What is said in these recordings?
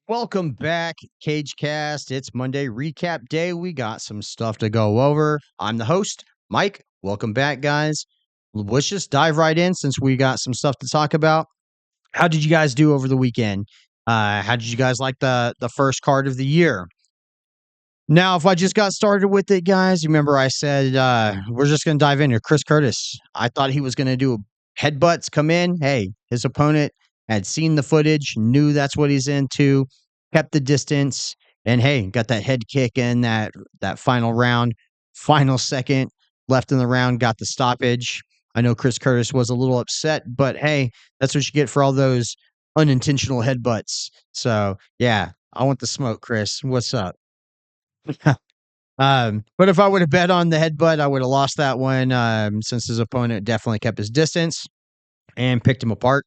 Welcome back, Cage Cast. It's Monday recap day. We got some stuff to go over. I'm the host, Mike. Welcome back, guys. Let's just dive right in since we got some stuff to talk about. How did you guys do over the weekend? How did you guys like the first card of the year? Now, if I just got started with it, guys, you remember I said we're just going to dive into Chris Curtis. I thought he was going to do headbutts come in. Hey, his opponent had seen the footage, knew that's what he's into, kept the distance, and hey, got that head kick in that final round, final second left in the round, got the stoppage. I know Chris Curtis was a little upset, but hey, that's what you get for all those unintentional headbutts. So yeah, I want the smoke, Chris. What's up? But if I would have bet on the headbutt, I would have lost that one. Since his opponent definitely kept his distance and picked him apart.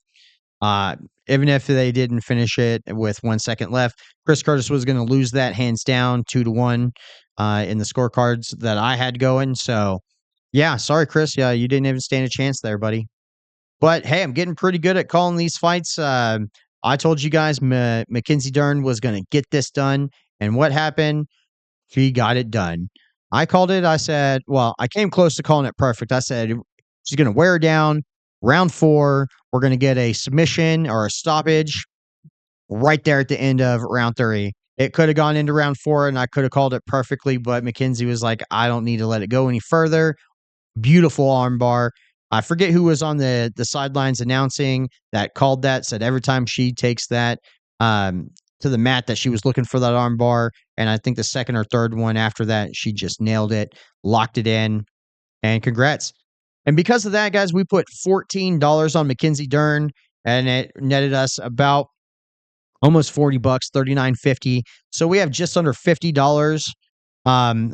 Uh, Even if they didn't finish it with 1 second left, Chris Curtis was going to lose that hands down 2-1 in the scorecards that I had going. So, yeah, sorry, Chris. Yeah, you didn't even stand a chance there, buddy. But hey, I'm getting pretty good at calling these fights. I told you guys Mackenzie Dern was going to get this done. And what happened? He got it done. I called it. I said, well, I came close to calling it perfect. I said, she's going to wear her down. Round 4, we're going to get a submission or a stoppage right there at the end of round 3. It could have gone into round 4 and I could have called it perfectly, but McKenzie was like, I don't need to let it go any further. Beautiful armbar. I forget who was on the sidelines announcing that called that, said every time she takes that to the mat that she was looking for that armbar. And I think the second or third one after that, she just nailed it, locked it in, and congrats. And because of that, guys, we put $14 on Mackenzie Dern, and it netted us about almost $40, 39.50. So we have just under $50.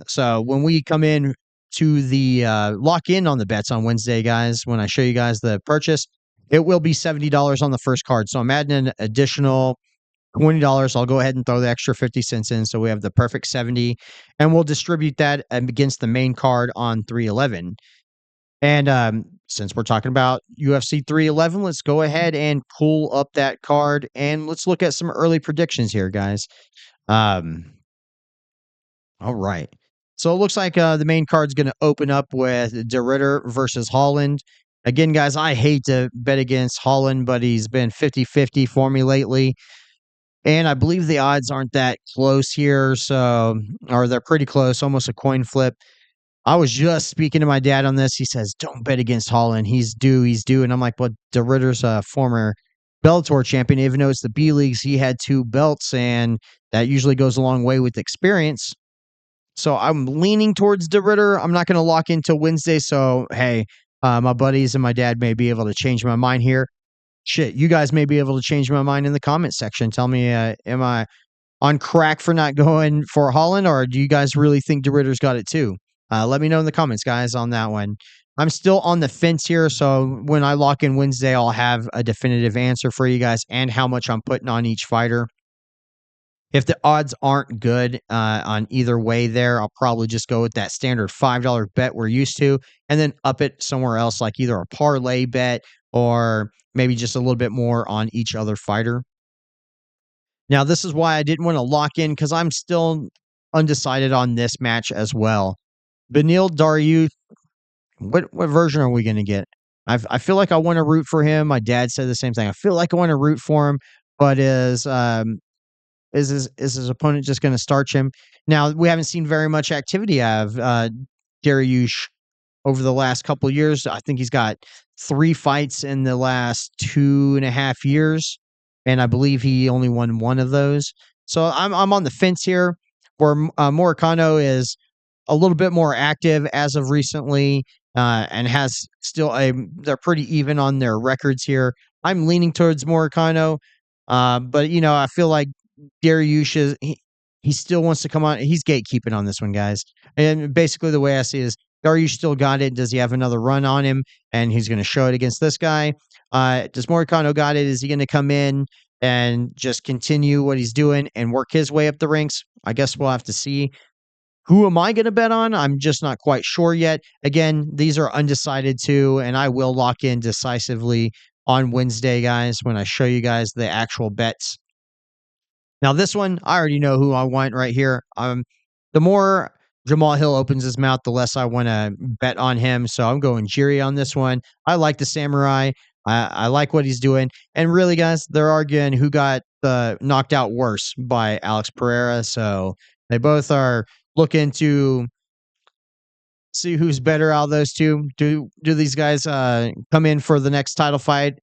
So when we come in to the lock in on the bets on Wednesday, guys, when I show you guys the purchase, it will be $70 on the first card. So I'm adding an additional $20. I'll go ahead and throw the extra 50 cents in. So we have the perfect 70, and we'll distribute that against the main card on 311. And since we're talking about UFC 311, let's go ahead and pull up that card and let's look at some early predictions here, guys. Um, all right. So it looks like the main card's going to open up with De Ritter versus Holland. Again, guys, I hate to bet against Holland, but he's been 50-50 for me lately. And I believe the odds aren't that close here. So, or they're pretty close, almost a coin flip. I was just speaking to my dad on this. He says, don't bet against Holland. He's due. He's due. And I'm like, but De Ritter's a former Bellator champion. Even though it's the B leagues, he had 2 belts, and that usually goes a long way with experience. So I'm leaning towards De Ritter. I'm not going to lock into Wednesday. So, hey, my buddies and my dad may be able to change my mind here. Shit, you guys may be able to change my mind in the comment section. Tell me, am I on crack for not going for Holland, or do you guys really think De Ritter's got it too? Let me know in the comments, guys, on that one. I'm still on the fence here, so when I lock in Wednesday, I'll have a definitive answer for you guys and how much I'm putting on each fighter. If the odds aren't good on either way there, I'll probably just go with that standard $5 bet we're used to and then up it somewhere else, like either a parlay bet or maybe just a little bit more on each other fighter. Now, this is why I didn't want to lock in because I'm still undecided on this match as well. Benil Dariush, what version are we going to get? I feel like I want to root for him. My dad said the same thing. I feel like I want to root for him, but is his opponent just going to starch him? Now, we haven't seen very much activity out of Dariush over the last couple of years. I think he's got 3 fights in the last 2.5 years, and I believe he only won 1 of those. So I'm on the fence here, where Moricano is a little bit more active as of recently, and has still they're pretty even on their records here. I'm leaning towards Moricano, but I feel like Dariush is he still wants to come on. He's gatekeeping on this one, guys. And basically, the way I see it is Dariush still got it. Does he have another run on him? And he's going to show it against this guy. Does Moricano got it? Is he going to come in and just continue what he's doing and work his way up the ranks? I guess we'll have to see. Who am I going to bet on? I'm just not quite sure yet. Again, these are undecided too, and I will lock in decisively on Wednesday, guys, when I show you guys the actual bets. Now this one, I already know who I want right here. The more Jamal Hill opens his mouth, the less I want to bet on him. So I'm going Jiri on this one. I like the Samurai. I like what he's doing. And really, guys, they're arguing who got knocked out worse by Alex Pereira. So they both are looking to see who's better out of those two. Do these guys come in for the next title fight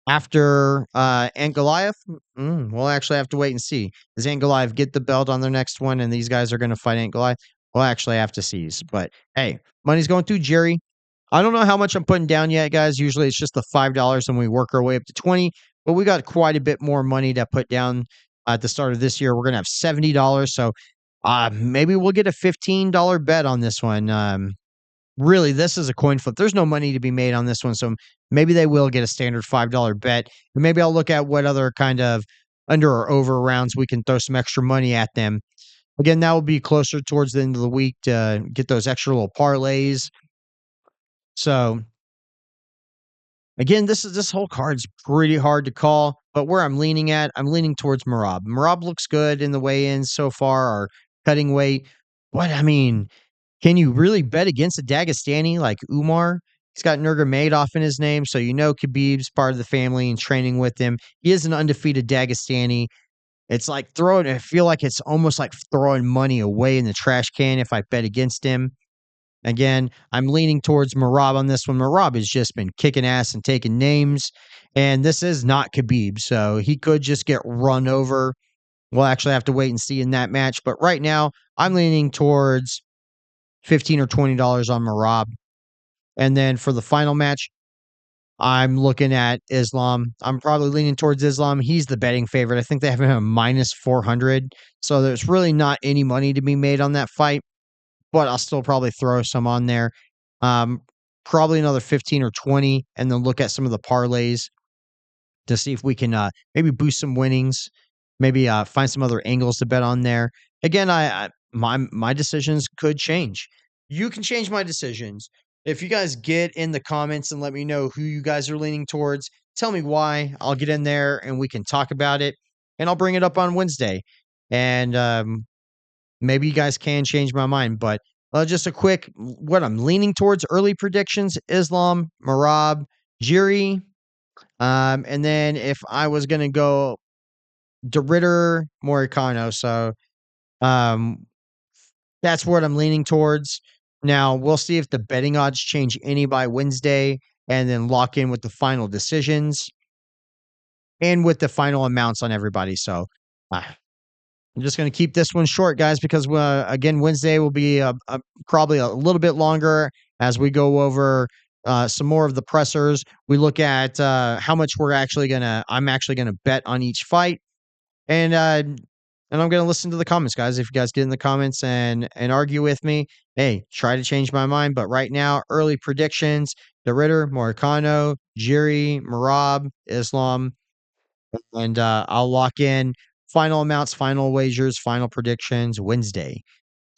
after Ant Goliath? We'll actually have to wait and see. Does Ant Goliath get the belt on their next one, and these guys are going to fight Ant Goliath? We'll actually have to see. But hey, money's going through Jerry. I don't know how much I'm putting down yet, guys. Usually it's just the $5, and we work our way up to 20. But we got quite a bit more money to put down at the start of this year. We're going to have $70. So maybe we'll get a $15 bet on this one. Really, this is a coin flip. There's no money to be made on this one, so maybe they will get a standard $5 bet. And maybe I'll look at what other kind of under or over rounds we can throw some extra money at them. Again, that will be closer towards the end of the week to get those extra little parlays. So again, this whole card's pretty hard to call, but where I'm leaning at, I'm leaning towards Marab. Marab looks good in the weigh-ins so far, or cutting weight. But I mean, can you really bet against a Dagestani like Umar? He's got Nurmagomedov in his name, so you know Khabib's part of the family and training with him. He is an undefeated Dagestani. It's like I feel like it's almost like throwing money away in the trash can if I bet against him. Again, I'm leaning towards Marab on this one. Marab has just been kicking ass and taking names, and this is not Khabib, so he could just get run over. We'll actually have to wait and see in that match, but right now, I'm leaning towards $15 or $20 on Marab. And then for the final match, I'm looking at Islam. I'm probably leaning towards Islam. He's the betting favorite. I think they have him at minus 400. So there's really not any money to be made on that fight, but I'll still probably throw some on there. Um, Probably another 15 or 20, and then look at some of the parlays to see if we can maybe boost some winnings, maybe find some other angles to bet on there. Again, my decisions could change. You can change my decisions. If you guys get in the comments and let me know who you guys are leaning towards, tell me why. I'll get in there and we can talk about it, and I'll bring it up on Wednesday. And maybe you guys can change my mind, but just a quick what I'm leaning towards early predictions: Islam, Marab, Jiri, and then if I was gonna go DeRitter, Moricano. So um that's what I'm leaning towards. Now we'll see if the betting odds change any by Wednesday and then lock in with the final decisions and with the final amounts on everybody. So uh, I'm just going to keep this one short, guys, because again, Wednesday will be probably a little bit longer as we go over some more of the pressers. We look at how much I'm actually gonna bet on each fight, and I'm gonna listen to the comments, guys. If you guys get in the comments and argue with me, hey, try to change my mind. But right now, early predictions: the Ritter, Moricano, Jiri, Marab, Islam, and I'll lock in final amounts, final wagers, final predictions Wednesday.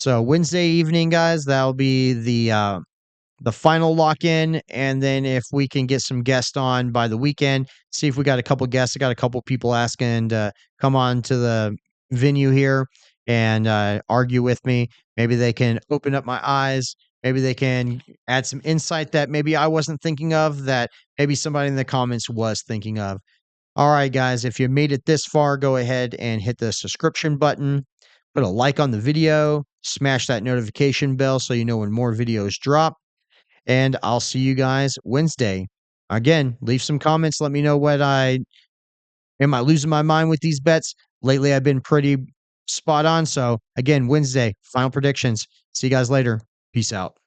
So Wednesday evening, guys, that'll be the final lock in, and then if we can get some guests on by the weekend, see if we got a couple guests. I got a couple people asking to come on to the venue here and argue with me. Maybe they can open up my eyes. Maybe they can add some insight that maybe I wasn't thinking of, that maybe somebody in the comments was thinking of. All right, guys, if you made it this far, go ahead and hit the subscription button, put a like on the video, smash that notification bell so you know when more videos drop, and I'll see you guys Wednesday. Again, leave some comments. Let me know am I losing my mind with these bets? Lately, I've been pretty spot on. So again, Wednesday, final predictions. See you guys later. Peace out.